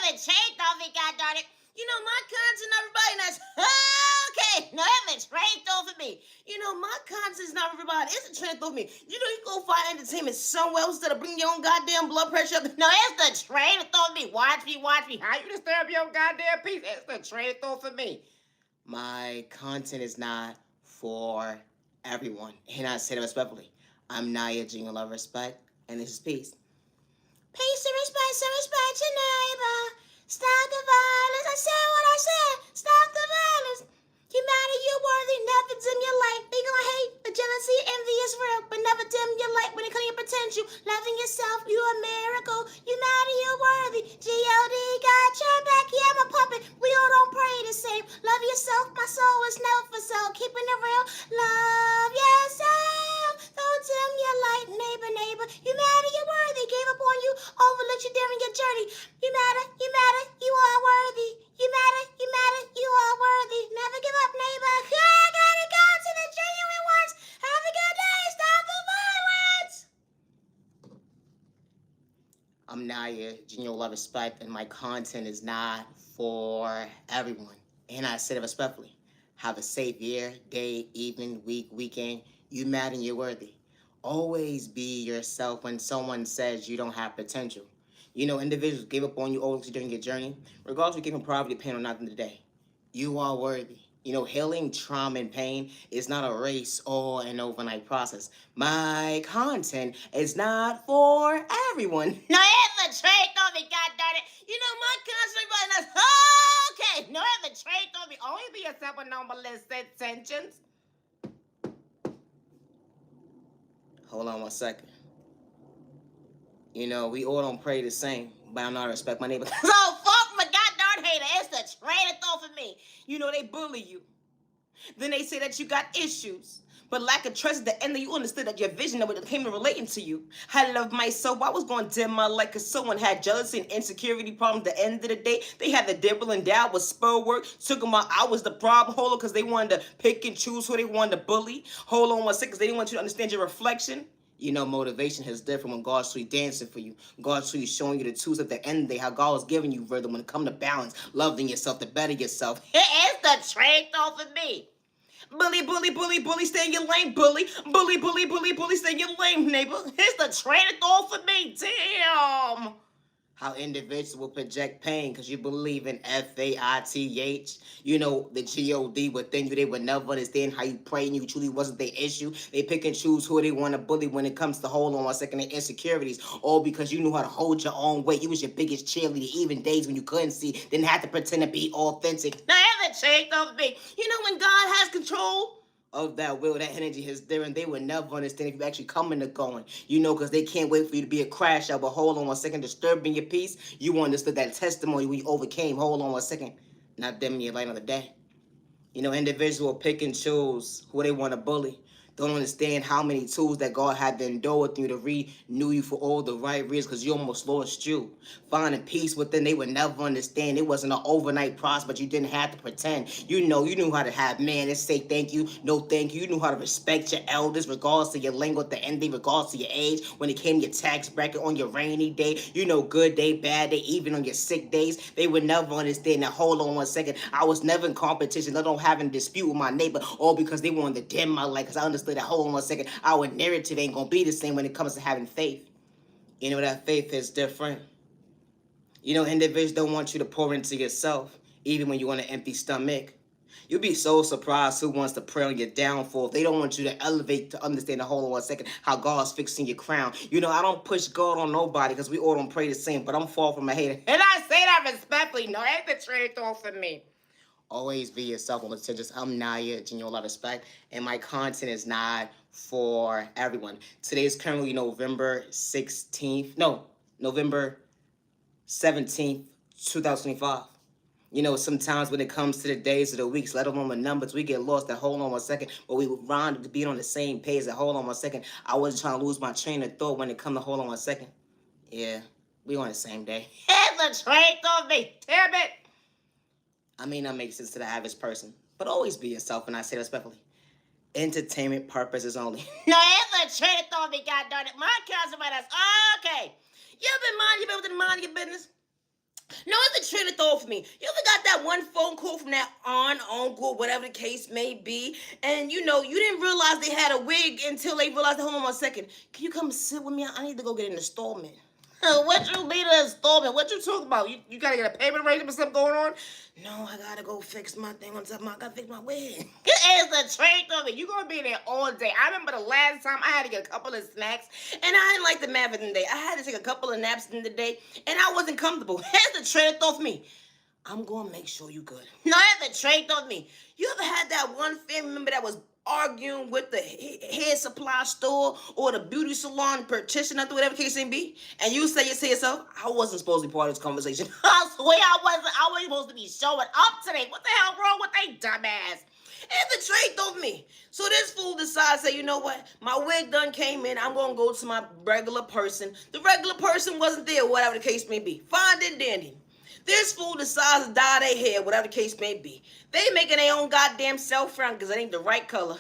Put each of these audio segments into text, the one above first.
haven't changed off me, God darn it. You know, my content, everybody, that's okay. No, haven't trained off of me. You know, my content is not everybody. It's a trained off me. You know, you go find entertainment somewhere else instead of bringing your own goddamn blood pressure up. No, it's the train off me. Watch me, watch me. How you disturb your goddamn peace? It's the train off of me. My content is not for everyone. And I say that respectfully. I'm Naya, Jingle Love Respect, and this is Peace. Peace and respect your neighbor. Stop the violence. I said what I said. Stop the violence. You matter, you're worthy. Never dim your light. They gonna hate, but jealousy, envy is real. But never dim your light when it comes to your potential. Loving yourself, you a miracle. You matter, you're worthy. G.O.D. got your back. Yeah, I'm a puppet. We all don't pray the same. Love yourself. My soul is never for sale. Keeping it real. Love yourself. Don't dim your light, neighbor. You matter, you're worthy. Gave up on you, overlooked you during your journey. You matter, you are worthy. You matter, you are worthy. Never give up, neighbor. I gotta go to the genuine ones. Have a good day. Stop the violence. I'm Naya, Genuine Love Respect, and my content is not for everyone. And I say it respectfully. Have a safe year, day, evening, week, weekend. You matter and you're worthy. Always be yourself when someone says you don't have potential. You know, individuals give up on you always during your journey, regardless of giving poverty, pain, or nothing today. You are worthy. You know, healing trauma and pain is not a race or an overnight process. My content is not for everyone. No, it's a trade on me, God darn it. You know, my content, everybody, that's okay. No, it's a trade on me. Only be yourself with no molested intentions. Hold on one second. You know, we all don't pray the same, but I'm not respect my neighbor. So fuck my goddamn hater. It's the train of thought for me. You know, they bully you. Then they say that you got issues. But lack of trust at the end of you understood that your vision of what came to relating to you. I love myself. I was going to dim my light because someone had jealousy and insecurity problems at the end of the day. They had the dibble and dab with spur work. Took them out. I was the problem holder because they wanted to pick and choose who they wanted to bully. Hold on one second because they didn't want you to understand your reflection. You know, motivation is different when God's truly dancing for you. God's truly showing you the tools at the end of the day, how God was giving you rhythm when it comes to balance, loving yourself, to better yourself. It's the train off of me. Bully, stay in your lane, bully, stay in your lane, neighbor. It's the train off of me, damn. How individuals will project pain because you believe in FAITH. You know, the G-O-D within you. They would never understand how you pray and you truly wasn't their issue. They pick and choose who they want to bully when it comes to, hold on one second, their insecurities. All because you knew how to hold your own weight. You was your biggest cheerleader, even days when you couldn't see, didn't have to pretend to be authentic. Now, haven't changed off me. You know, when God has control of that will, that energy is there, and they would never understand if you actually coming or going. You know, because they can't wait for you to be a crash out. But hold on one second, disturbing your peace. You understood that testimony when you overcame. Hold on one second, not them your light of the day. You know, individuals will pick and choose who they want to bully. Don't understand how many tools that God had to endure with you to renew you for all the right reasons because you almost lost you. Finding peace within, they would never understand. It wasn't an overnight process, but you didn't have to pretend. You know, you knew how to have manners, say thank you, no thank you. You knew how to respect your elders, regardless to your lingo at the end, regardless to your age. When it came to your tax bracket on your rainy day, you know, good day, bad day, even on your sick days, they would never understand that. Hold on one second. I was never in competition. I don't have a dispute with my neighbor, all because they wanted to dim my light, because I understood that. Hold on one second, our narrative ain't gonna be the same when it comes to having faith. You know, that faith is different. You know, individuals don't want you to pour into yourself, even when you're on an empty stomach. You'll be so surprised who wants to pray on your downfall. They don't want you to elevate to understand the hold on one second how God's fixing your crown. You know, I don't push God on nobody because we all don't pray the same, but I'm far from a hater. And I say that respectfully. No, ain't the trade off for me. Always be yourself. I'm Naya, Genuine Love Respect, and my content is not for everyone. Today is currently November 17th, 2025. You know, sometimes when it comes to the days of the weeks, let alone the numbers, we get lost. That hold on one second, but we round to being on the same page. That hold on one second, I wasn't trying to lose my train of thought when it come to hold on one second. Yeah, we on the same day. It's a train of me, damn it. I may not make sense to the average person, but always be yourself, and I say that respectfully. Entertainment purposes only. No, it's a train of thought, me, God darn it. My cousin might ask, okay, you've been within mind your business. No, it's train of thought for me. You ever got that one phone call from that aunt, uncle, whatever the case may be, and you didn't realize they had a wig until they realized, hold on 1 second, can you come sit with me? I need to go get an installment. What you mean an installment? What you talking about? You gotta get a payment arrangement or something going on? No, I gotta go fix my thing on top of I gotta fix my wig. It's the train of it. You gonna be there all day. I remember the last time I had to get a couple of snacks, and I didn't like the math in the day. I had to take a couple of naps in the day, and I wasn't comfortable. Here's the train of thought for me. I'm gonna make sure you good. No, that's the train of me. You ever had that one family member that was arguing with the hair supply store or the beauty salon practitioner, whatever the case may be, and you say to yourself, I wasn't supposed to be part of this conversation. I swear I wasn't. I wasn't supposed to be showing up today. What the hell wrong with they dumbass? And the trait of me. So this fool decides, say, you know what? My wig done came in. I'm going to go to my regular person. The regular person wasn't there, whatever the case may be. Fine and dandy. This fool decides to dye their hair, whatever the case may be. They making their own goddamn self frown because it ain't the right color.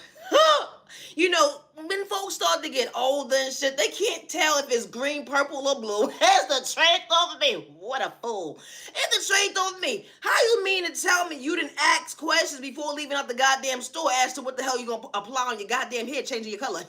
When folks start to get older and shit, they can't tell if it's green, purple, or blue. Here's the trait of me. What a fool. It's the trait of me. How you mean to tell me you didn't ask questions before leaving out the goddamn store as to what the hell you gonna apply on your goddamn hair, changing your color?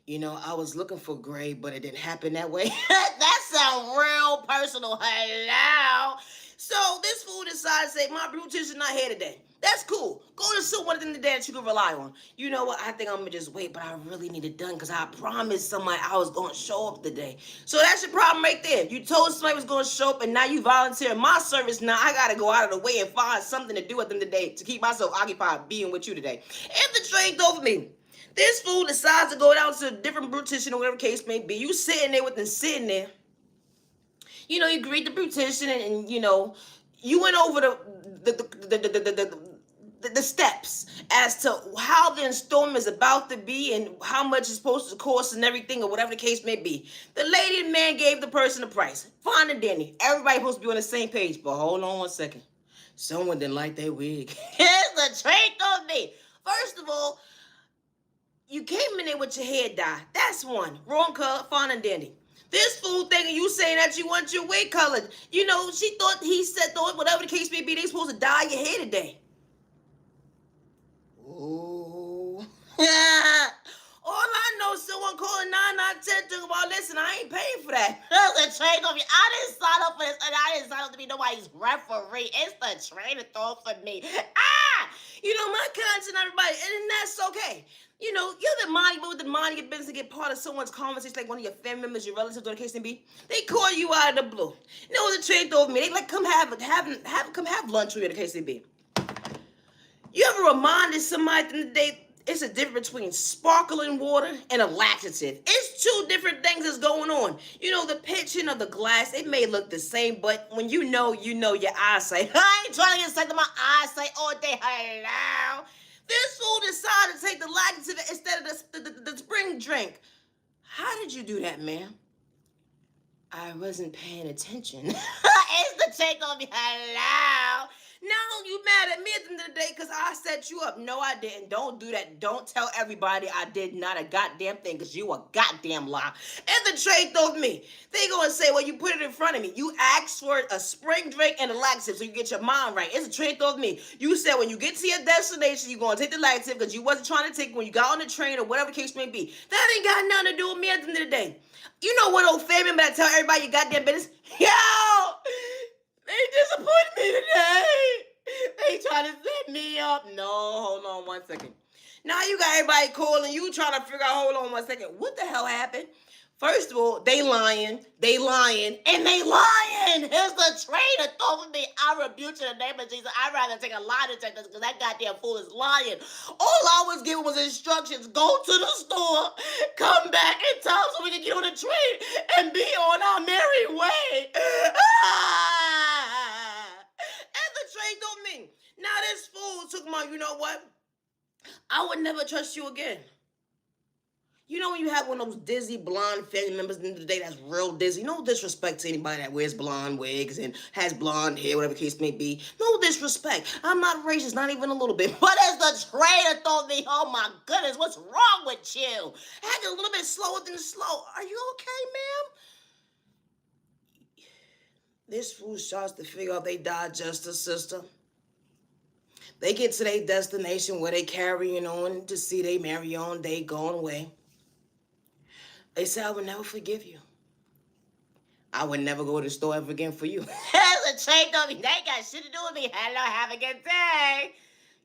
I was looking for gray, but it didn't happen that way. That sounds real personal. Hello. So this fool decides to say, my beautician's not here today. That's cool. Go to someone in the day that you can rely on. You know what? I think I'm going to just wait, but I really need it done because I promised somebody I was going to show up today. So that's your problem right there. You told somebody was going to show up, and now you volunteer my service. Now I got to go out of the way and find something to do with them today to keep myself occupied being with you today. If the train over me, this fool decides to go down to a different beautician or whatever case may be. You sitting there with them sitting there. You greet the beautician and you went over the steps as to how the installment is about to be and how much it's supposed to cost and everything or whatever the case may be. The lady and man gave the person a price. Fine and dandy. Everybody supposed to be on the same page, but hold on 1 second. Someone didn't like their wig. Here's the trait of me. First of all, you came in there with your hair dye. That's one. Wrong color, fine and dandy. This fool thinking you saying that you want your wig colored. She thought, whatever the case may be, they supposed to dye your hair today. Ooh. All I know is someone calling 910 talking about, listen, I ain't paying for that. That's the train of me. I didn't sign up for this, and I didn't sign up to be nobody's referee. It's the train of thought for me. My conscience, everybody, and that's okay. You're the money, but with the money, your business to get part of someone's conversation, like one of your family members, your relatives, or the case may be. They call you out of the blue. The train over me. They like come have lunch with you, the case may be. You ever reminded somebody at the end of the day, it's a difference between sparkling water and a laxative. It's two different things that's going on. The pitching of the glass, it may look the same, but when you know your eyesight. I ain't trying to get sick of my eyesight all day. Hello. This fool decided to take the laxative instead of the spring drink. How did you do that, ma'am? I wasn't paying attention. It's the take on me. Hello. Now you mad at me at the end of the day because I set you up. No, I didn't. Don't do that. Don't tell everybody I did not a goddamn thing because you a goddamn lie. And the trait of me. They going to say, well, you put it in front of me. You asked for a spring drink and a laxative so you get your mind right. It's a trait of me. You said when you get to your destination, you're going to take the laxative because you wasn't trying to take it when you got on the train or whatever the case may be. That ain't got nothing to do with me at the end of the day. You know what old family member that tell everybody your goddamn business? Yo! They disappointed me today. They trying to set me up. No, hold on 1 second. Now you got everybody calling. You trying to figure out, hold on 1 second. What the hell happened? First of all, they lying, and they lying. Here's the train of thought for me. I rebuke you in the name of Jesus. I'd rather take a lie detector because that goddamn fool is lying. All I was given was instructions. Go to the store, come back in time so we can get on the train and be on our merry way. And the train told me. Now this fool took my, you know what? I would never trust you again. When you have one of those dizzy blonde family members at the end of the day that's real dizzy. No disrespect to anybody that wears blonde wigs and has blonde hair, whatever the case may be. No disrespect. I'm not racist, not even a little bit. But as the trainer told me, oh my goodness, what's wrong with you? Acting a little bit slower than slow. Are you okay, ma'am? This fool starts to figure out they digestive system. They get to their destination where they carrying on to see they marry on, they going away. They say, I will never forgive you. I would never go to the store ever again for you. That's a change on me. They ain't got shit to do with me. Hello, have a good day.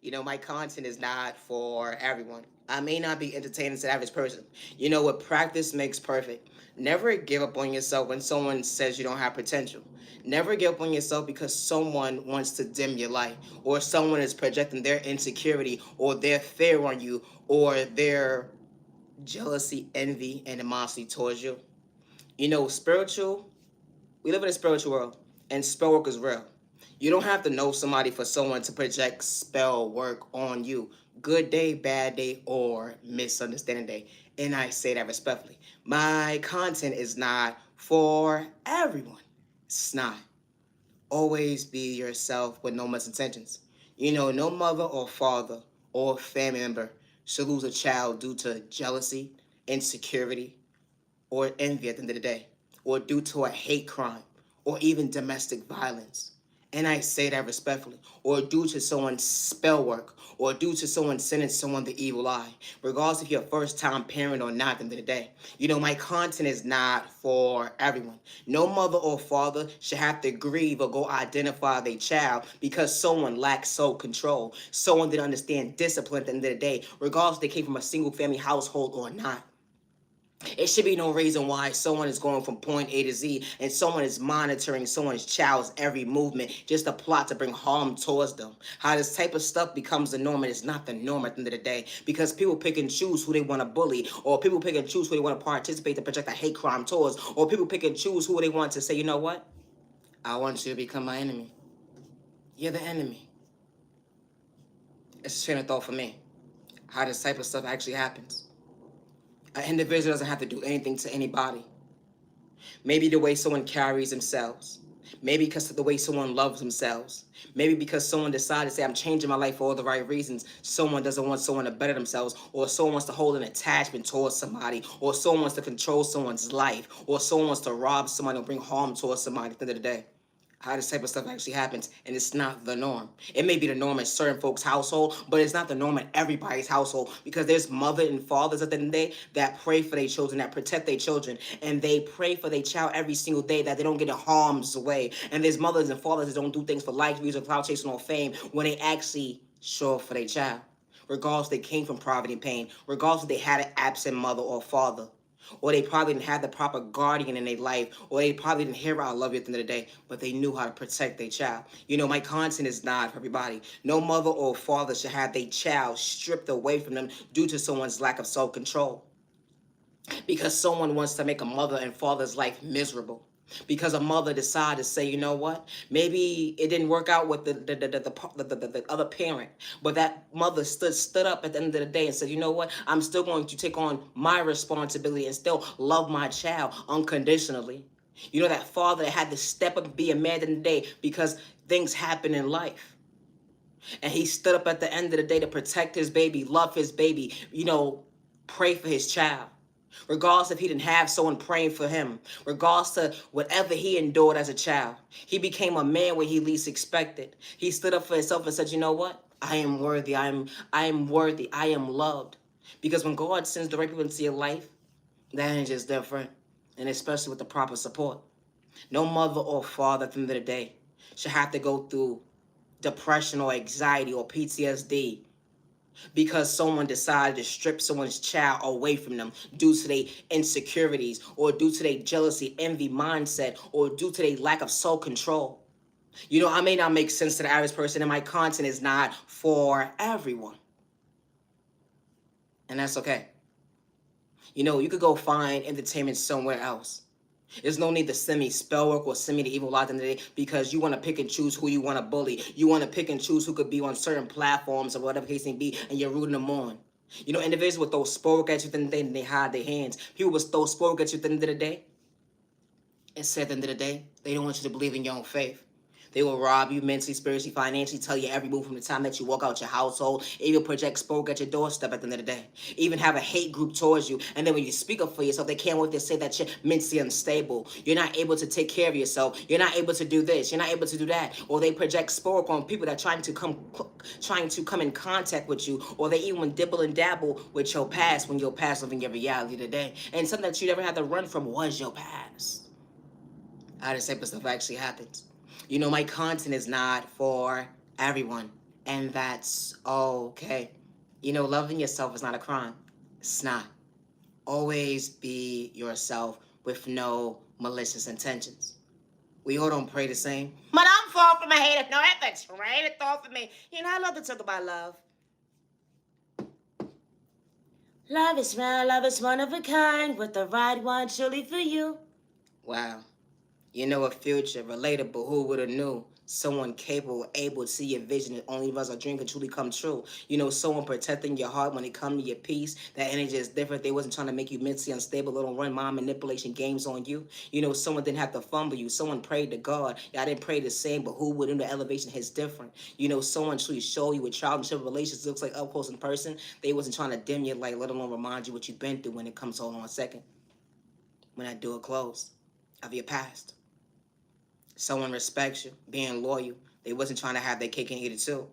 You know, my content is not for everyone. I may not be entertaining to the average person. You know what? Practice makes perfect. Never give up on yourself when someone says you don't have potential. Never give up on yourself because someone wants to dim your light, or someone is projecting their insecurity or their fear on you, or their jealousy, envy, and animosity towards you. You know, we live in a spiritual world, and spell work is real. You don't have to know somebody for someone to project spell work on you. Good day, bad day, or misunderstanding day. And I say that respectfully. My content is not for everyone. It's not. Always be yourself with no misintentions. You know, no mother or father or family member should lose a child due to jealousy, insecurity, or envy at the end of the day, or due to a hate crime, or even domestic violence. And I say that respectfully, or due to someone's spell work, or due to someone sending someone the evil eye, regardless if you're a first-time parent or not at the end of the day. You know, my content is not for everyone. No mother or father should have to grieve or go identify their child because someone lacks self-control. Someone didn't understand discipline at the end of the day, regardless if they came from a single-family household or not. It should be no reason why someone is going from point A to Z and someone is monitoring someone's child's every movement just a plot to bring harm towards them. How this type of stuff becomes the norm, and it's not the norm at the end of the day, because people pick and choose who they want to bully, or people pick and choose who they want to participate to project a hate crime towards, or people pick and choose who they want to say, you know what? I want you to become my enemy. You're the enemy. It's a train of thought for me. How this type of stuff actually happens. An individual doesn't have to do anything to anybody. Maybe the way someone carries themselves. Maybe because of the way someone loves themselves. Maybe because someone decided to say, I'm changing my life for all the right reasons. Someone doesn't want someone to better themselves, or someone wants to hold an attachment towards somebody, or someone wants to control someone's life, or someone wants to rob somebody or bring harm towards somebody at the end of the day. How this type of stuff actually happens, and it's not the norm. It may be the norm in certain folks' household, but it's not the norm in everybody's household, because there's mother and fathers at the end of the day that pray for their children, that protect their children, and they pray for their child every single day that they don't get in harm's way. And there's mothers and fathers that don't do things for likes, views, or clout chasing or fame when they actually show up for their child. Regardless if they came from poverty and pain, regardless if they had an absent mother or father, or they probably didn't have the proper guardian in their life, or they probably didn't hear I love you at the end of the day, but they knew how to protect their child. You know, my content is not for everybody. No mother or father should have their child stripped away from them due to someone's lack of self-control. Because someone wants to make a mother and father's life miserable. Because a mother decided to say, you know what, maybe it didn't work out with the other parent, but that mother stood up at the end of the day and said, you know what, I'm still going to take on my responsibility and still love my child unconditionally. You know, that father that had to step up and be a man in the day because things happen in life. And he stood up at the end of the day to protect his baby, love his baby, you know, pray for his child. Regardless if he didn't have someone praying for him, regardless to whatever he endured as a child, he became a man when he least expected. He stood up for himself and said, you know what? I am worthy. I am worthy. I am loved. Because when God sends the right people into your life, that ain't just different. And especially with the proper support. No mother or father at the end of the day should have to go through depression or anxiety or PTSD because someone decided to strip someone's child away from them due to their insecurities, or due to their jealousy, envy mindset, or due to their lack of self-control. You know, I may not make sense to the average person, and my content is not for everyone. And that's okay. You know, you could go find entertainment somewhere else. There's no need to send me spell work or send me the evil lie today because you want to pick and choose who you want to bully. You want to pick and choose who could be on certain platforms or whatever case may be, and you're rooting them on. You know, individuals would throw spell work at you at the end of the day and they hide their hands. People would throw spell work at you at the end of the day and say at the end of the day, they don't want you to believe in your own faith. They will rob you mentally, spiritually, financially, tell you every move from the time that you walk out your household, even project spoke at your doorstep at the end of the day. Even have a hate group towards you. And then when you speak up for yourself, they can't wait to say that you're mentally unstable. You're not able to take care of yourself. You're not able to do this. You're not able to do that. Or they project spoke on people that are trying to come in contact with you. Or they even dibble and dabble with your past when your past living your reality today. And something that you never had to run from was your past. How this type of stuff actually happens. You know, my content is not for everyone, and that's okay. You know, loving yourself is not a crime. It's not. Always be yourself with no malicious intentions. We all don't pray the same. But I'm far from a hater. No, that's a train of thought for me. You know, I love to talk about love. Love is real, love is one of a kind, with the right one truly for you. Wow. You know, a future, relatable, who would have knew? Someone capable, able to see your vision, and only of us a dream can truly come true. You know, someone protecting your heart when it comes to your peace. That energy is different. They wasn't trying to make you mentally unstable, they don't run mind manipulation games on you. You know, someone didn't have to fumble you. Someone prayed to God. Y'all didn't pray the same, but who would in the elevation is different. You know, someone truly show you what child and children relations looks like up close in person. They wasn't trying to dim your light, let alone remind you what you've been through when it comes, hold on a second. When that door closed of your past. Someone respects you, being loyal. They wasn't trying to have their cake and eat it too.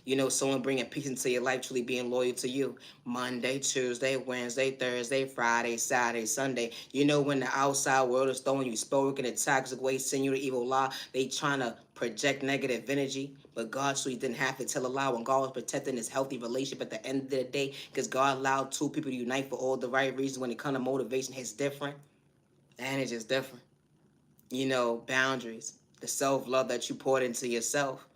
You know, someone bringing peace into your life, truly being loyal to you. Monday, Tuesday, Wednesday, Thursday, Friday, Saturday, Sunday. You know, when the outside world is throwing you spoken in a toxic way, sending you the evil lie, they trying to project negative energy. But God truly didn't have to tell a lie when God was protecting this healthy relationship at the end of the day, because God allowed two people to unite for all the right reasons. When it comes to motivation, it's different. And it's just different. You know, boundaries, the self-love that you poured into yourself.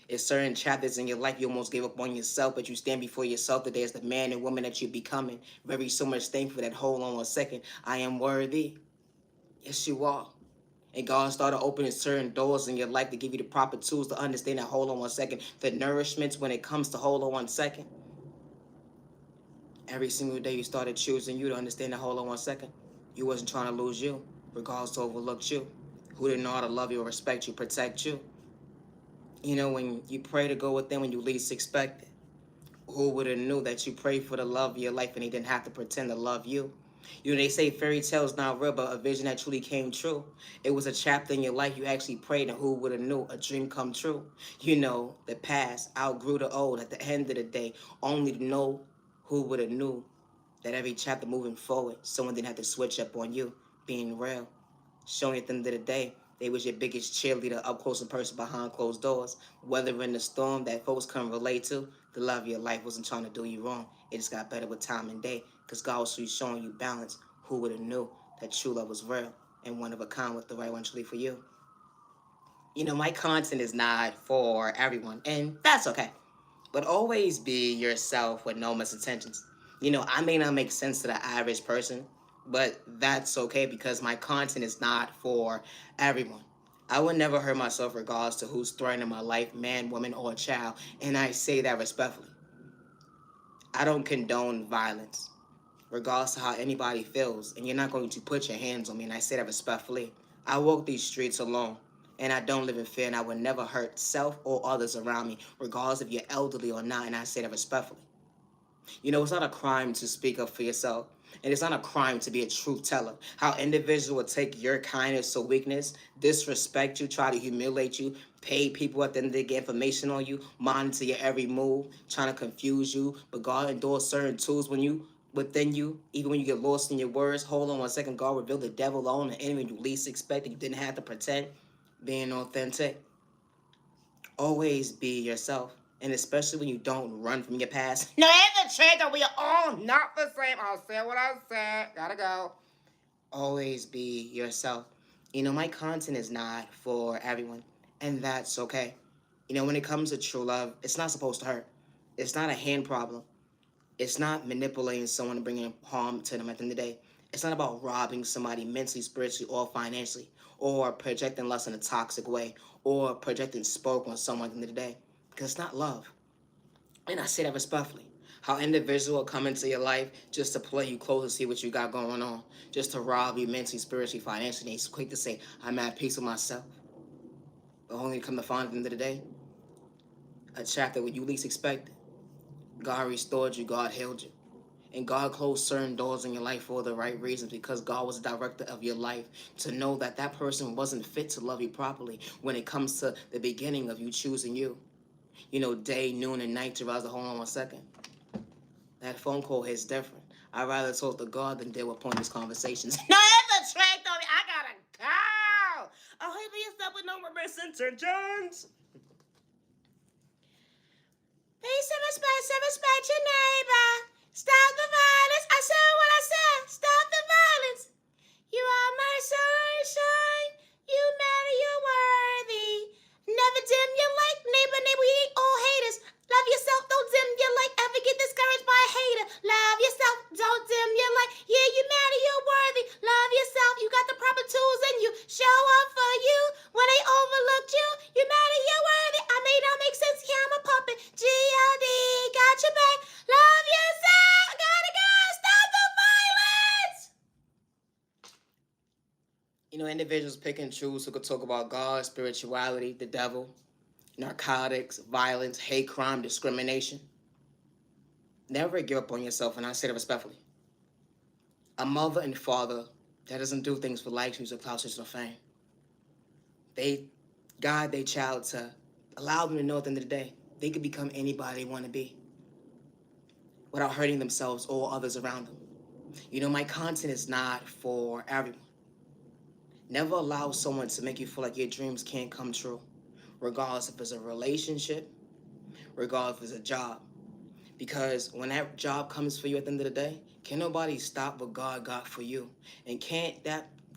It's certain chapters in your life you almost gave up on yourself, but you stand before yourself today as the man and woman that you're becoming. Very so much thankful that, hold on 1 second, I am worthy. Yes, you are. And God started opening certain doors in your life to give you the proper tools to understand that, hold on 1 second, the nourishments when it comes to hold on 1 second. Every single day you started choosing you to understand that, hold on 1 second. You wasn't trying to lose you, regardless to overlook you. Who didn't know how to love you or respect you, protect you. You know, when you pray to go with them when you least expect it. Who would have knew that you prayed for the love of your life and they didn't have to pretend to love you? You know, they say fairy tales not real, but a vision that truly came true. It was a chapter in your life you actually prayed, and who would have knew a dream come true? You know, the past outgrew the old. At the end of the day, only to know who would have knew that every chapter moving forward, someone didn't have to switch up on you, being real. Showing at the end of the day, they was your biggest cheerleader up close in person behind closed doors. Whether in the storm that folks can relate to, the love of your life wasn't trying to do you wrong. It just got better with time and day, because God was showing you balance. Who would have knew that true love was real and one of a kind with the right one truly for you? You know, my content is not for everyone, and that's okay. But always be yourself with no misintentions. You know, I may not make sense to the average person, but that's okay because my content is not for everyone. I would never hurt myself regardless to who's threatening my life, man, woman, or child, and I say that respectfully. I don't condone violence, regardless of how anybody feels, and you're not going to put your hands on me, and I say that respectfully. I walk these streets alone, and I don't live in fear, and I would never hurt self or others around me, regardless if you're elderly or not, and I say that respectfully. You know, it's not a crime to speak up for yourself, and it's not a crime to be a truth teller. How individuals will take your kindness to weakness, disrespect you, try to humiliate you, pay people at the end of the day, get information on you, monitor your every move, trying to confuse you, but God endorse certain tools within you, even when you get lost in your words. Hold on 1 second, God revealed the devil on the enemy you least expected. You didn't have to pretend. Being authentic. Always be yourself. And especially when you don't run from your past. No, it's the truth that we are all not the same. I'll say what I said. Gotta go. Always be yourself. You know, my content is not for everyone. And that's okay. You know, when it comes to true love, it's not supposed to hurt. It's not a hand problem. It's not manipulating someone and bringing harm to them at the end of the day. It's not about robbing somebody mentally, spiritually, or financially, or projecting lust in a toxic way, or projecting spoke on someone at the end of the day. Because it's not love. And I say that respectfully. How individuals will come into your life just to play you close and see what you got going on, just to rob you mentally, spiritually, financially. They're quick to say, I'm at peace with myself. But only to come to find at the end of the day, a chapter where you least expected. God restored you, God healed you. And God closed certain doors in your life for the right reasons, because God was the director of your life, to know that that person wasn't fit to love you properly when it comes to the beginning of you choosing you. You know, day, noon, and night to rise. Hold on 1 second. That phone call hits different. I'd rather talk to God than deal with pointless conversations. No, it's a track on me. I gotta go. Oh, hey, please stop with no intentions. Peace and respect your neighbor. Stop the violence. I said what I said. Stop the violence. You are my sunshine. You matter, you're worthy. Never dim your light. Neighbor, we ain't all haters. Love yourself, don't dim your light. Ever get discouraged by a hater? Love yourself, don't dim your light. Yeah, you matter, you're worthy. Love yourself, you got the proper tools in you. Show up for you when they overlooked you. You matter, you're worthy. I may not make sense, yeah, I'm a puppet. G.O.D. got your back. Love yourself. Gotta go. Stop the violence. You know, individuals pick and choose who could talk about God, spirituality, the devil, narcotics, violence, hate crime, discrimination. Never give up on yourself, and I say that respectfully. A mother and father that doesn't do things for likes, views, or clout, or fame. They guide their child to allow them to know at the end of the day, they could become anybody they want to be without hurting themselves or others around them. You know, my content is not for everyone. Never allow someone to make you feel like your dreams can't come true, regardless if it's a relationship, regardless if it's a job. Because when that job comes for you at the end of the day, can nobody stop what God got for you? And can't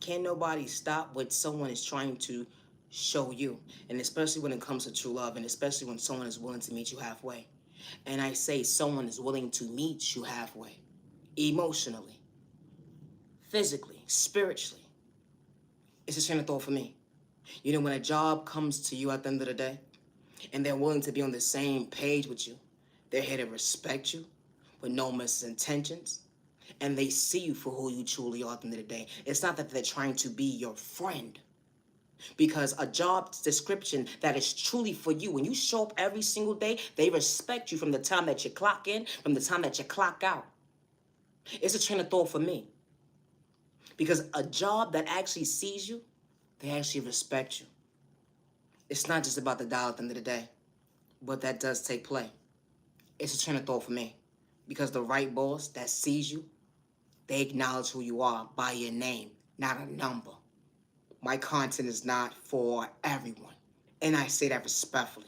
nobody stop what someone is trying to show you? And especially when it comes to true love, and especially when someone is willing to meet you halfway. And I say someone is willing to meet you halfway. Emotionally, physically, spiritually. It's a train of thought for me. You know, when a job comes to you at the end of the day, and they're willing to be on the same page with you, they're here to respect you with no misintentions, and they see you for who you truly are at the end of the day. It's not that they're trying to be your friend, because a job description that is truly for you, when you show up every single day, they respect you from the time that you clock in, from the time that you clock out. It's a train of thought for me, because a job that actually sees you, they actually respect you. It's not just about the dollar at the end of the day, but that does take play. It's a train of thought for me, because the right boss that sees you, they acknowledge who you are by your name, not a number. My content is not for everyone, and I say that respectfully.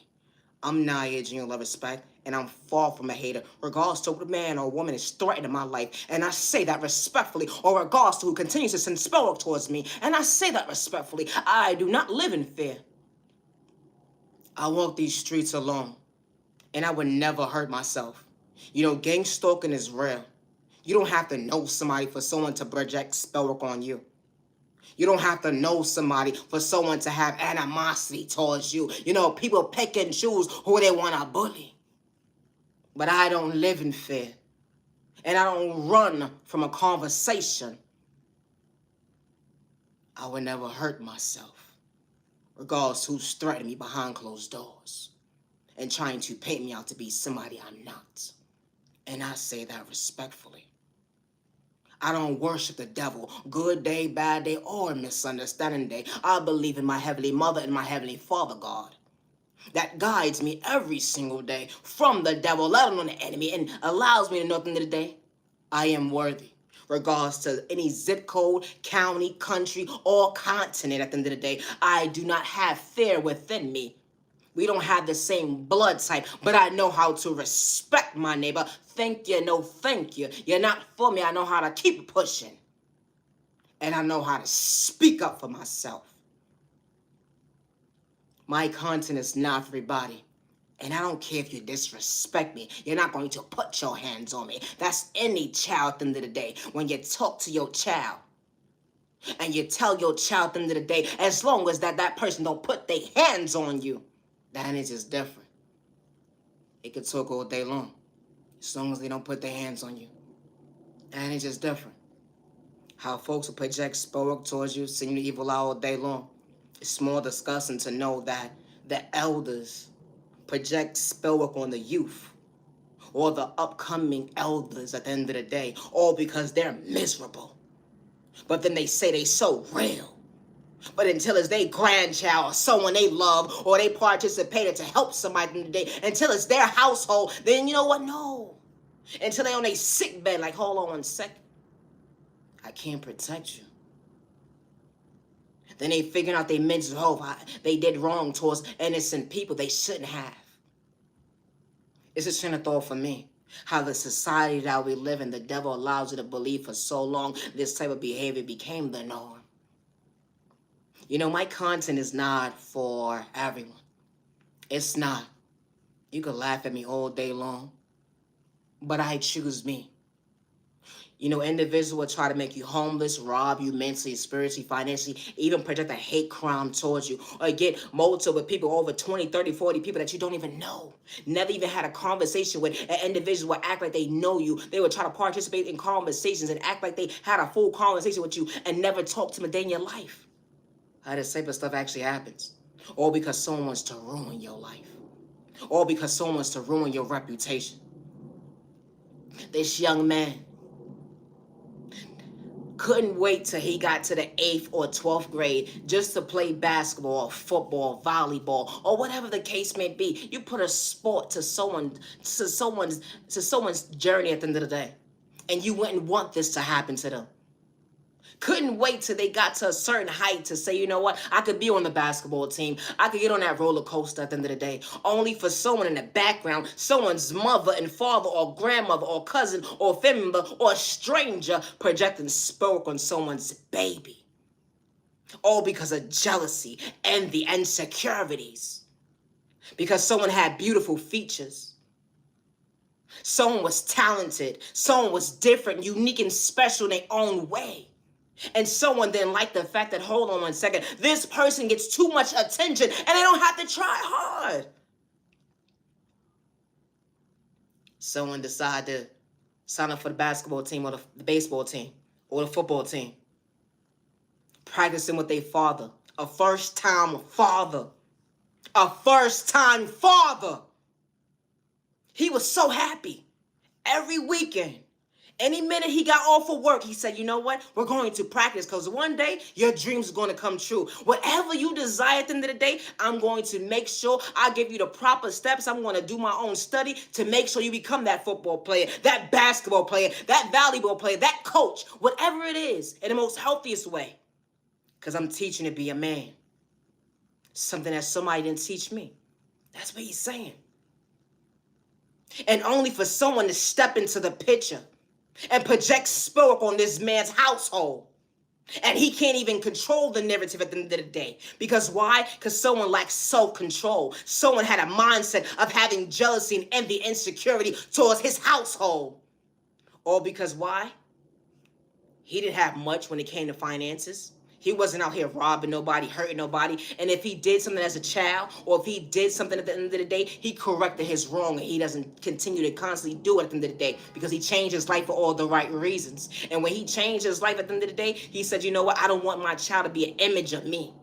I'm Nia Junior Love Respect, and I'm far from a hater, regardless to what a man or a woman is threatening my life, and I say that respectfully, or regardless to who continues to send spell work towards me, and I say that respectfully. I do not live in fear. I walk these streets alone, and I would never hurt myself. You know, gang stalking is real. You don't have to know somebody for someone to project spell work on you. You don't have to know somebody for someone to have animosity towards you. You know, people pick and choose who they want to bully. But I don't live in fear. And I don't run from a conversation. I would never hurt myself, regardless who's threatening me behind closed doors and trying to paint me out to be somebody I'm not. And I say that respectfully. I don't worship the devil, good day, bad day, or misunderstanding day. I believe in my Heavenly Mother and my Heavenly Father, God, that guides me every single day from the devil, let alone the enemy, and allows me to know at the end of the day, I am worthy, regardless to any zip code, county, country, or continent. At the end of the day, I do not have fear within me. We don't have the same blood type, but I know how to respect my neighbor. Thank you, no thank you. You're not for me. I know how to keep pushing. And I know how to speak up for myself. My content is not for everybody. And I don't care if you disrespect me. You're not going to put your hands on me. That's any child at the end of the day. When you talk to your child, and you tell your child at the end of the day, as long as that person don't put their hands on you, then it's just different. It could talk all day long, as long as they don't put their hands on you. And it's just different. How folks will project spell work towards you, send you evil out all day long. It's more disgusting to know that the elders project spell work on the youth or the upcoming elders at the end of the day, all because they're miserable. But then they say they so real. But until it's their grandchild or someone they love or they participated to help somebody in the day, until it's their household, then you know what? No. Until they on a sick bed, like, hold on 1 second. I can't protect you. Then they figuring out they mental health. They did wrong towards innocent people they shouldn't have. It's a train of thought for me. How the society that we live in, the devil allows you to believe for so long, this type of behavior became the norm. You know, my content is not for everyone. It's not. You can laugh at me all day long, but I choose me. You know, individuals will try to make you homeless, rob you mentally, spiritually, financially, even project a hate crime towards you, or get multiple people, over 20, 30, 40 people that you don't even know. Never even had a conversation with. An individual will act like they know you. They will try to participate in conversations and act like they had a full conversation with you and never talk to them a day in your life. How this type of stuff actually happens. All because someone wants to ruin your life. All because someone wants to ruin your reputation. This young man couldn't wait till he got to the 8th or 12th grade just to play basketball or football, volleyball, or whatever the case may be. You put a sport to someone's journey at the end of the day, and you wouldn't want this to happen to them. Couldn't wait till they got to a certain height to say, you know what, I could be on the basketball team. I could get on that roller coaster at the end of the day. Only for someone in the background, someone's mother and father or grandmother or cousin or family member or a stranger projecting spell work on someone's baby. All because of jealousy, envy, and insecurities. Because someone had beautiful features. Someone was talented. Someone was different, unique, and special in their own way. And someone didn't like the fact that, hold on 1 second, this person gets too much attention and they don't have to try hard. Someone decided to sign up for the basketball team or the baseball team or the football team. Practicing with their father, a first-time father. A first-time father. He was so happy every weekend. Any minute he got off of work, he said, you know what? We're going to practice because one day your dreams are going to come true. Whatever you desire at the end of the day, I'm going to make sure I give you the proper steps. I'm going to do my own study to make sure you become that football player, that basketball player, that volleyball player, that coach, whatever it is, in the most healthiest way. Because I'm teaching to be a man. Something that somebody didn't teach me. That's what he's saying. And only for someone to step into the picture and project spell work on this man's household. And he can't even control the narrative at the end of the day. Because why? Because someone lacks self-control. Someone had a mindset of having jealousy and envy, insecurity towards his household. All because why? He didn't have much when it came to finances. He wasn't out here robbing nobody, hurting nobody. And if he did something as a child, or if he did something at the end of the day, he corrected his wrong, and he doesn't continue to constantly do it at the end of the day because he changed his life for all the right reasons. And when he changed his life at the end of the day, he said, you know what? I don't want my child to be an image of me.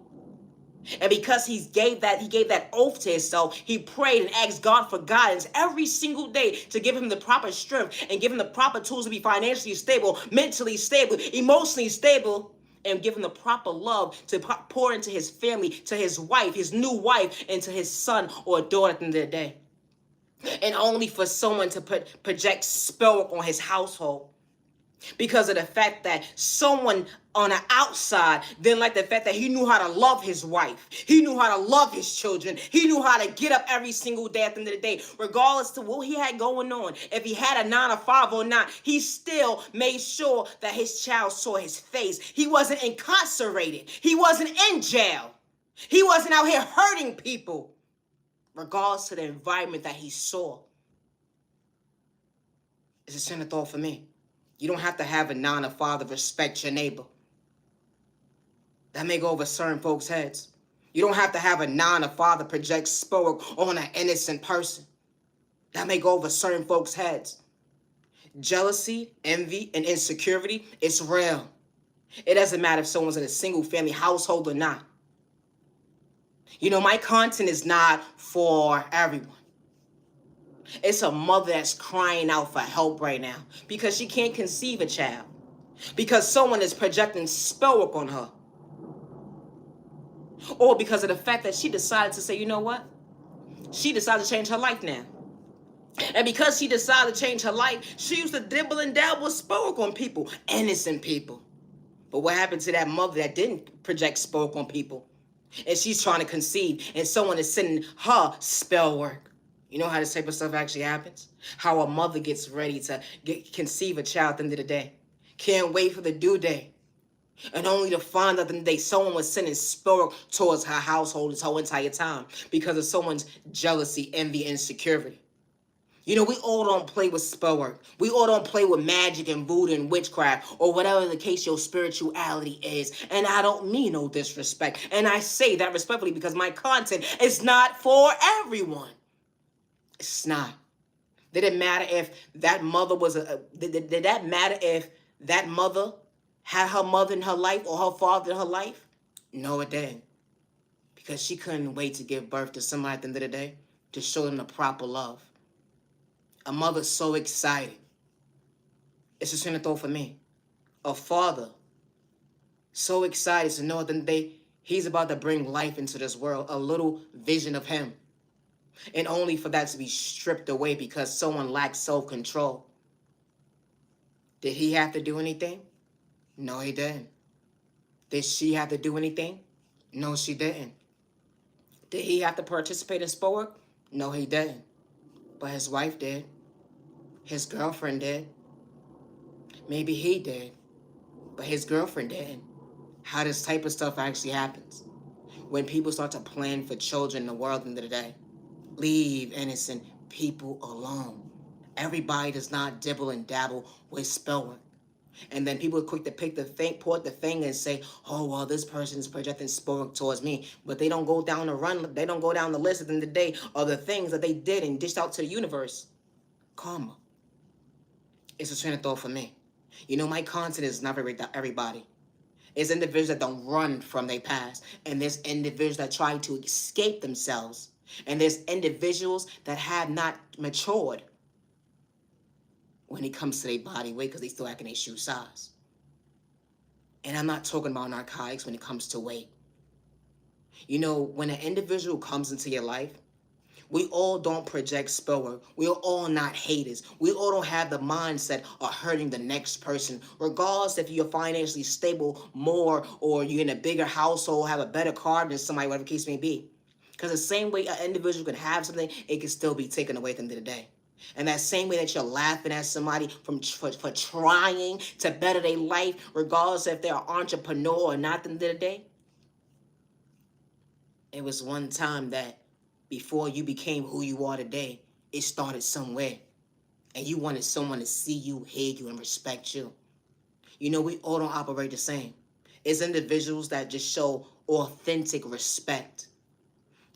And because he gave that oath to himself, he prayed and asked God for guidance every single day to give him the proper strength and give him the proper tools to be financially stable, mentally stable, emotionally stable, and give him the proper love to pour into his family, to his wife, his new wife, and to his son or daughter at the end of the day. And only for someone to project spell work on his household. Because of the fact that someone on the outside didn't like the fact that he knew how to love his wife. He knew how to love his children. He knew how to get up every single day at the end of the day, regardless to what he had going on. If he had a 9 to 5 or not, he still made sure that his child saw his face. He wasn't incarcerated. He wasn't in jail. He wasn't out here hurting people, regardless to the environment that he saw. It's a center thought for me. You don't have to have a 9 to 5 to respect your neighbor. That may go over certain folks' heads. You don't have to have a 9 to 5 to project spell work on an innocent person. That may go over certain folks' heads. Jealousy, envy, and insecurity, it's real. It doesn't matter if someone's in a single family household or not. You know, my content is not for everyone. It's a mother that's crying out for help right now because she can't conceive a child, because someone is projecting spell work on her, or because of the fact that she decided to say, you know what? She decided to change her life now. And because she decided to change her life, she used to dibble and dabble with spell work on people, innocent people. But what happened to that mother that didn't project spell work on people? And she's trying to conceive, and someone is sending her spell work. You know how this type of stuff actually happens? How a mother gets ready to conceive a child at the end of the day. Can't wait for the due date. And only to find out the day someone was sending spell work towards her household this whole entire time because of someone's jealousy, envy, and insecurity. You know, we all don't play with spell work. We all don't play with magic and voodoo and witchcraft or whatever the case your spirituality is. And I don't mean no disrespect. And I say that respectfully because my content is not for everyone. It's not. Did it matter if that mother was did that matter if that mother had her mother in her life or her father in her life? No, it didn't. Because she couldn't wait to give birth to somebody at the end of the day to show them the proper love. A mother's so excited. It's a train of thought for me. A father so excited to know at the end of the day he's about to bring life into this world, a little vision of him. And only for that to be stripped away because someone lacks self-control. Did he have to do anything? No, he didn't. Did she have to do anything? No, she didn't. Did he have to participate in spell work? No, he didn't. But his wife did. His girlfriend did. Maybe he did. But his girlfriend didn't. How this type of stuff actually happens. When people start to plan for children in the world at the end of the day. Leave innocent people alone. Everybody does not dibble and dabble with spell work. And then people are quick to pick the thing, point the thing and say, oh, well, this person is projecting spell work towards me. But they don't go down the run, they don't go down the list at the end of the day of the things that they did and dished out to the universe. Karma. It's a train of thought for me. You know, my content is not for everybody. It's individuals that don't run from their past. And there's individuals that try to escape themselves. And there's individuals that have not matured when it comes to their body weight because they still acting their shoe size. And I'm not talking about narcotics when it comes to weight. You know, when an individual comes into your life, we all don't project spell work. We're all not haters. We all don't have the mindset of hurting the next person, regardless if you're financially stable more or you're in a bigger household, have a better car than somebody, whatever the case may be. Because the same way an individual can have something, it can still be taken away at the end of the day. And that same way that you're laughing at somebody for trying to better their life, regardless if they're an entrepreneur or not at the end of the day. It was one time that before you became who you are today, it started somewhere. And you wanted someone to see you, hear you, and respect you. You know, we all don't operate the same. It's individuals that just show authentic respect.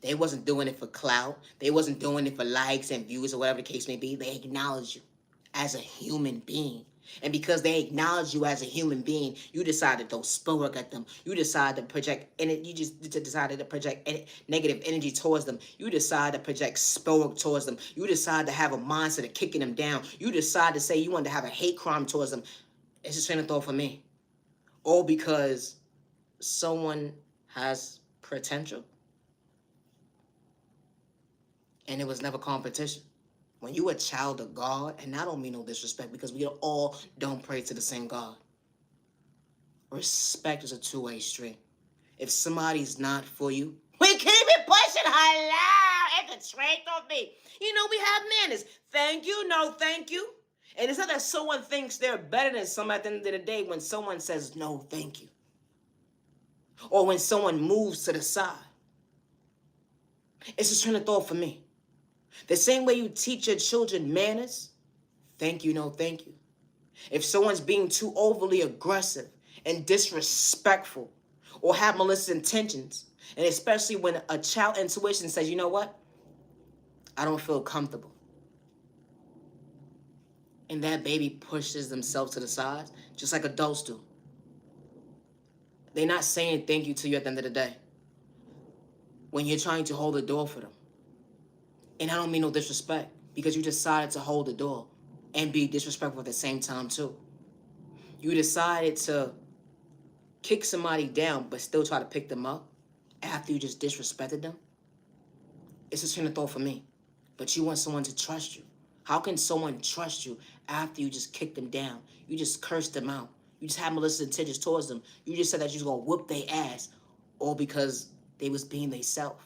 They wasn't doing it for clout. They wasn't doing it for likes and views or whatever the case may be. They acknowledge you as a human being. And because they acknowledge you as a human being, you decided to throw spell work at them. You decided to project, and you just decided to project negative energy towards them. You decided to project spell work towards them. You decided to have a mindset of kicking them down. You decided to say you wanted to have a hate crime towards them. It's just train of thought for me. All because someone has potential. And it was never competition. When you a child of God, and I don't mean no disrespect because we all don't pray to the same God. Respect is a two-way street. If somebody's not for you, we keep it pushing. Hello, it's a trait of me. You know, we have manners. Thank you, no thank you. And it's not that someone thinks they're better than someone at the end of the day when someone says no thank you. Or when someone moves to the side. It's a train of thought for me. The same way you teach your children manners, thank you, no thank you. If someone's being too overly aggressive and disrespectful or have malicious intentions, and especially when a child intuition says, you know what? I don't feel comfortable. And that baby pushes themselves to the side, just like adults do. They're not saying thank you to you at the end of the day. when you're trying to hold the door for them. And I don't mean no disrespect, because you decided to hold the door and be disrespectful at the same time too. You decided to kick somebody down but still try to pick them up after you just disrespected them. It's a train of thought for me. But you want someone to trust you. How can someone trust you after you just kicked them down? You just cursed them out. You just had malicious intentions towards them. You just said that you was going to whoop their ass, all because they was being themselves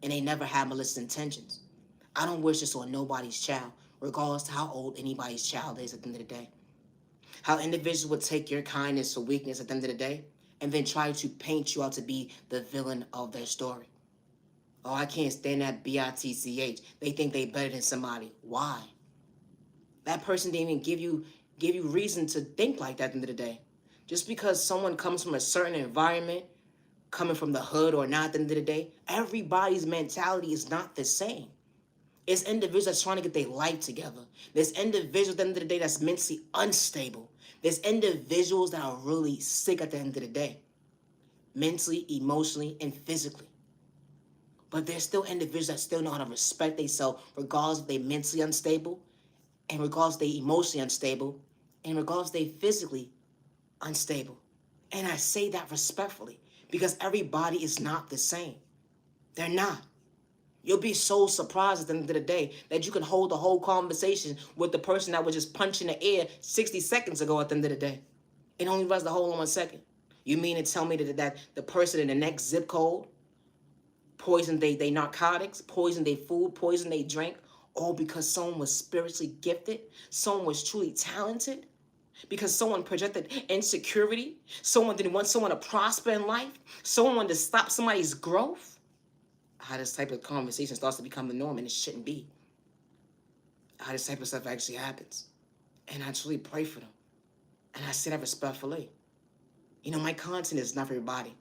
and they never had malicious intentions. I don't wish this on nobody's child, regardless to how old anybody's child is at the end of the day. How individuals would take your kindness or weakness at the end of the day and then try to paint you out to be the villain of their story. Oh, I can't stand that bitch. They think they better than somebody. Why? That person didn't even give you reason to think like that at the end of the day. Just because someone comes from a certain environment, coming from the hood or not at the end of the day, everybody's mentality is not the same. It's individuals that's trying to get their life together. There's individuals at the end of the day that's mentally unstable. There's individuals that are really sick at the end of the day, mentally, emotionally, and physically. But there's still individuals that still know how to respect themselves, regardless if they're mentally unstable, and regardless if they're emotionally unstable, and regardless if they're physically unstable. And I say that respectfully, because everybody is not the same. They're not. You'll be so surprised at the end of the day that you can hold the whole conversation with the person that was just punching the air 60 seconds ago at the end of the day. It only runs the whole in 1 second. You mean to tell me that the person in the next zip code poisoned they narcotics, poisoned their food, poisoned their drink, all because someone was spiritually gifted, someone was truly talented, because someone projected insecurity, someone didn't want someone to prosper in life, someone wanted to stop somebody's growth? How this type of conversation starts to become the norm, and it shouldn't be. How this type of stuff actually happens. And I truly pray for them. And I say that respectfully. My content is not for everybody.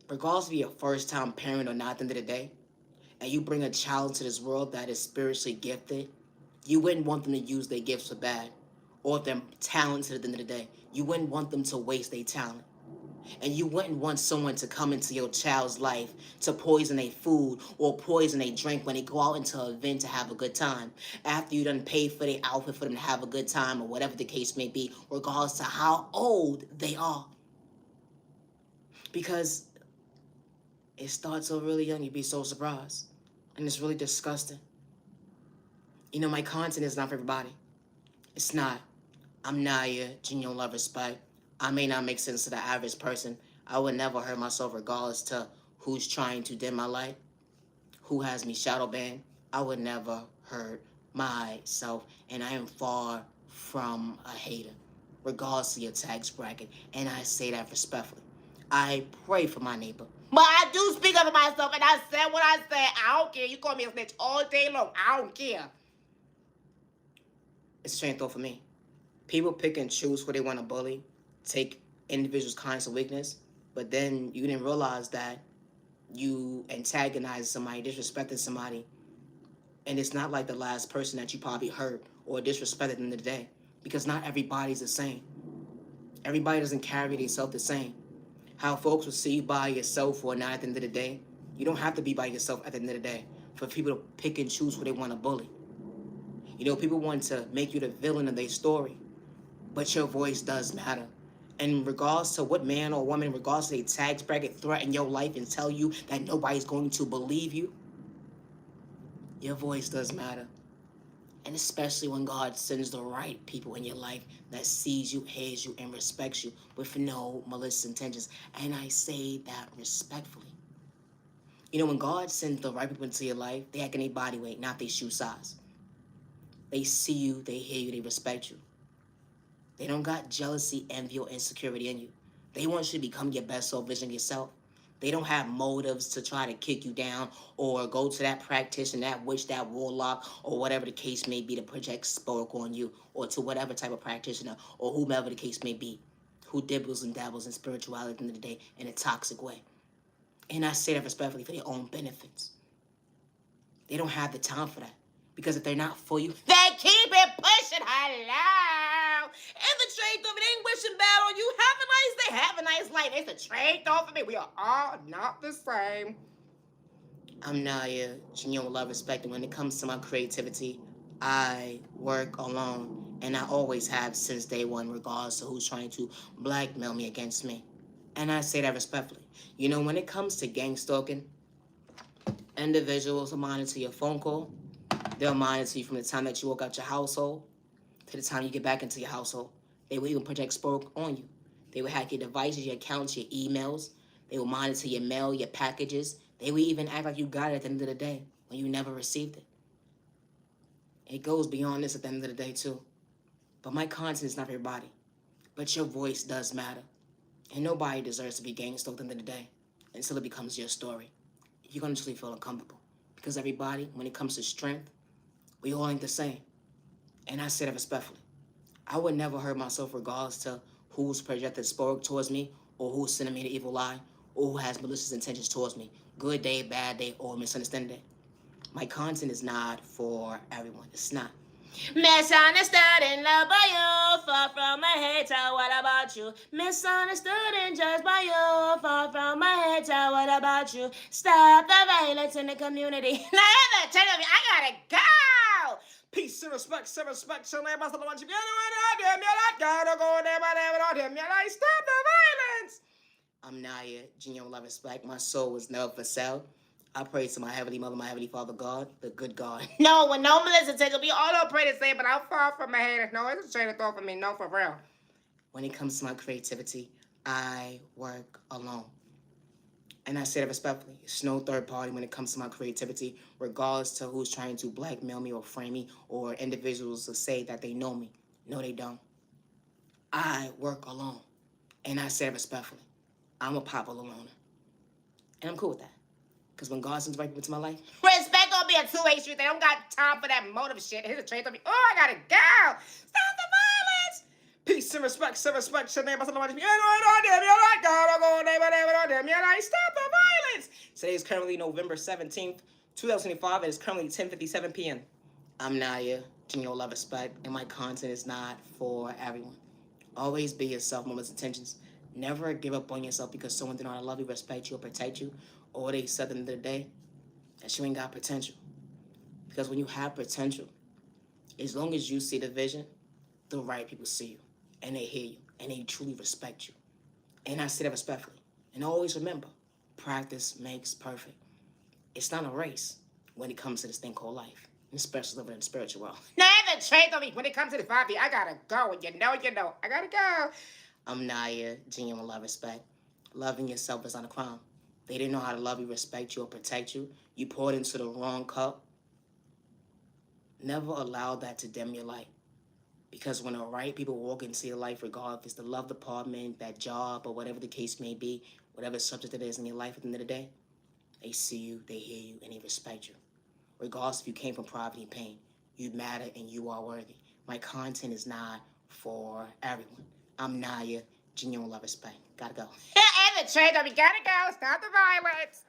Regardless if you're a first-time parent or not at the end of the day, and you bring a child into this world that is spiritually gifted, you wouldn't want them to use their gifts for bad, or if they're talented at the end of the day, you wouldn't want them to waste their talent. And you wouldn't want someone to come into your child's life to poison their food or poison their drink when they go out into an event to have a good time, after you done paid for their outfit for them to have a good time, or whatever the case may be, regardless to how old they are. Because it starts so really young, you'd be so surprised. And it's really disgusting. My content is not for everybody. It's not. I'm Naya, genuine love, respect. I may not make sense to the average person. I would never hurt myself regardless to who's trying to dim my light, who has me shadow banned. I would never hurt myself. And I am far from a hater, regardless of your tax bracket. And I say that respectfully. I pray for my neighbor. But I do speak up for myself, and I said what I said. I don't care. You call me a snitch all day long. I don't care. It's a train of thought for me. People pick and choose who they want to bully, take individuals' kindness and weakness, but then you didn't realize that you antagonized somebody, disrespected somebody, and it's not like the last person that you probably hurt or disrespected in the day, because not everybody's the same. Everybody doesn't carry themselves the same. How folks will see you by yourself or not at the end of the day, you don't have to be by yourself at the end of the day for people to pick and choose who they want to bully. People want to make you the villain of their story, but your voice does matter. And regardless to what man or woman, regardless to their tax bracket, threaten your life and tell you that nobody's going to believe you, your voice does matter. And especially when God sends the right people in your life that sees you, hears you, and respects you with no malicious intentions. And I say that respectfully. When God sends the right people into your life, they act in their body weight, not their shoe size. They see you, they hear you, they respect you. They don't got jealousy, envy, or insecurity in you. They want you to become your best self vision of yourself. They don't have motives to try to kick you down or go to that practitioner, that witch, that warlock, or whatever the case may be to project spoke on you, or to whatever type of practitioner or whomever the case may be, who dibbles and dabbles in spirituality at the end of the day in a toxic way. And I say that respectfully for their own benefits. They don't have the time for that. Because if they're not for you, they keep it pushing. Hello. In the trade through me. They ain't wishing bad on you. Have a nice day. Have a nice life. They said trade off of me. We are all not the same. I'm Naya, genuine love, respect, and when it comes to my creativity, I work alone, and I always have since day one, regardless of who's trying to blackmail me against me. And I say that respectfully. You know, when it comes to gang stalking, individuals will monitor your phone call. They'll monitor you from the time that you walk out your household to the time you get back into your household. They will even project spoke on you. They will hack your devices, your accounts, your emails. They will monitor your mail, your packages. They will even act like you got it at the end of the day when you never received it. It goes beyond this at the end of the day, too. But my content is not for everybody. But your voice does matter. And nobody deserves to be gang stalked at the end of the day until it becomes your story. You're going to truly feel uncomfortable. Because everybody, when it comes to strength, we all ain't the same. And I say that respectfully. I would never hurt myself regardless to who's projected spoke towards me or who's sending me the evil lie or who has malicious intentions towards me. Good day, bad day, or misunderstanding day. My content is not for everyone. It's not. Misunderstood and loved by you, far from a hater, what about you? Misunderstood and judged by you, far from a hater, what about you? Stop the violence in the community. Now, I gotta go! Peace and respect, some respect, some name, stop the violence! I'm Naya, genuine love, respect. My soul was never for sale. I pray to my Heavenly Mother, my Heavenly Father, God, the good God. No, when no Melissa says we all don't pray the same, but I'm far from my haters. No, it's a straight of thought for me. No, for real. When it comes to my creativity, I work alone. And I say that respectfully. It's no third party when it comes to my creativity, regardless to who's trying to blackmail me or frame me or individuals to say that they know me. No, they don't. I work alone. And I say that respectfully. I'm a popular loner. And I'm cool with that. Because when God sends right people into my life, respect gonna be a two-way street. They don't got time for that motive shit. Here's a trade on me. Oh, I gotta go. Stop the violence. Peace and respect, some respect. Stop the violence. Today is currently November 17th, 2025. It is currently 10:57 p.m. I'm Naya, genuine love, respect, and my content is not for everyone. Always be yourself, moments, intentions. Never give up on yourself because someone did not love you, respect you, or protect you, or they said at the end of the day that you ain't got potential. Because when you have potential, as long as you see the vision, the right people see you, and they hear you, and they truly respect you. And I say that respectfully. And always remember, practice makes perfect. It's not a race when it comes to this thing called life, and especially living in the spiritual world. Now, the trade on me when it comes to the 5B, I gotta go, and you know, I gotta go. I'm Naya, genuine love, respect. Loving yourself is not a crime. They didn't know how to love you, respect you, or protect you. You poured into the wrong cup. Never allow that to dim your light. Because when the right people walk into your life, regardless if it's the love department, that job, or whatever the case may be, whatever subject it is in your life at the end of the day, they see you, they hear you, and they respect you. Regardless if you came from poverty and pain, you matter and you are worthy. My content is not for everyone. I'm Naya, genuine love, respect. Gotta go. And the trade, we gotta go. Stop the violence.